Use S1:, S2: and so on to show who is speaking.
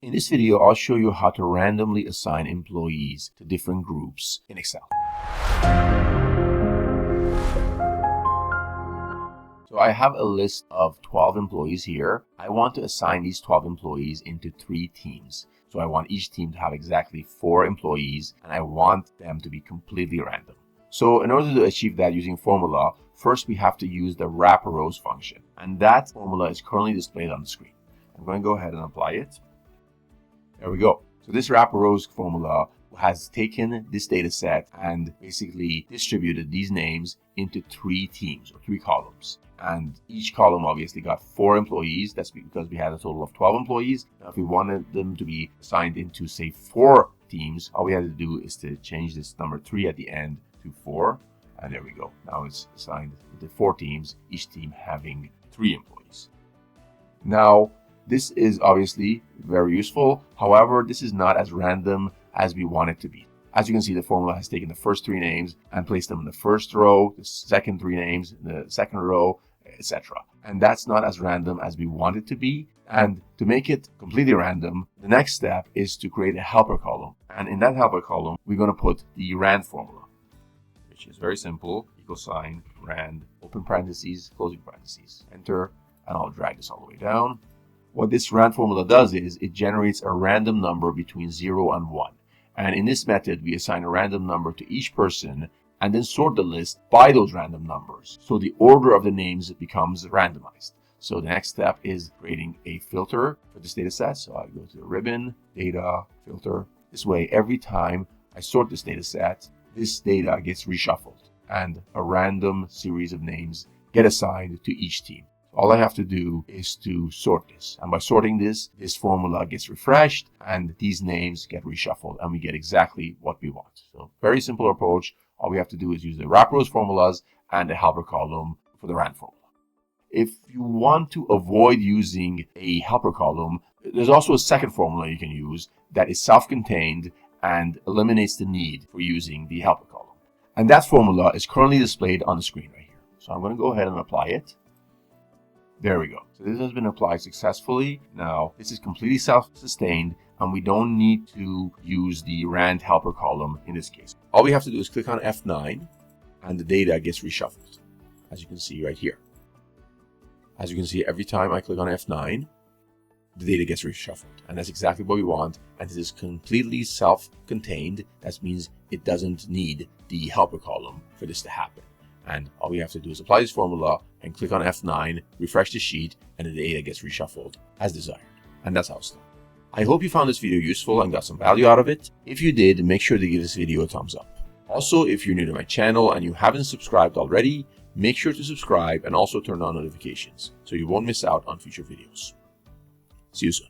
S1: In this video, I'll show you how to randomly assign employees to different groups in Excel. So I have a list of 12 employees here. I want to assign these 12 employees into 3 teams. So I want each team to have exactly 4 employees, and I want them to be completely random. So in order to achieve that using formula, first we have to use the WRAPROWS function. And that formula is currently displayed on the screen. I'm going to go ahead and apply it. There we go. So this WRAPROWS formula has taken this data set and basically distributed these names into 3 teams or 3 columns. And each column obviously got 4 employees. That's because we had a total of 12 employees. Now, if we wanted them to be assigned into, say, 4 teams, all we had to do is to change this number 3 at the end to 4. And there we go. Now it's assigned into 4 teams, each team having 3 employees. Now, this is obviously very useful. However, this is not as random as we want it to be. As you can see, the formula has taken the first 3 names and placed them in the first row, the second 3 names in the second row, etc. And that's not as random as we want it to be. And to make it completely random, the next step is to create a helper column. And in that helper column, we're going to put the RAND formula, which is very simple. Equal sign, RAND, open parentheses, closing parentheses. Enter, and I'll drag this all the way down. What this RAND formula does is it generates a random number between 0 and 1. And in this method, we assign a random number to each person and then sort the list by those random numbers. So the order of the names becomes randomized. So the next step is creating a filter for this data set. So I go to the ribbon, data, filter. This way, every time I sort this data set, this data gets reshuffled and a random series of names get assigned to each team. All I have to do is to sort this. And by sorting this formula gets refreshed and these names get reshuffled and we get exactly what we want. So very simple approach. All we have to do is use the WRAPROWS formulas and the helper column for the RAND formula. If you want to avoid using a helper column, there's also a second formula you can use that is self-contained and eliminates the need for using the helper column. And that formula is currently displayed on the screen right here. So I'm going to go ahead and apply it. There we go. So this has been applied successfully. Now, this is completely self-sustained and we don't need to use the RAND helper column in this case. All we have to do is click on F9 and the data gets reshuffled, as you can see right here. As you can see, every time I click on F9, the data gets reshuffled. And that's exactly what we want. And this is completely self-contained. That means it doesn't need the helper column for this to happen. And all we have to do is apply this formula and click on F9, refresh the sheet, and the data gets reshuffled as desired. And that's how it's done. I hope you found this video useful and got some value out of it. If you did, make sure to give this video a thumbs up. Also, if you're new to my channel and you haven't subscribed already, make sure to subscribe and also turn on notifications so you won't miss out on future videos. See you soon.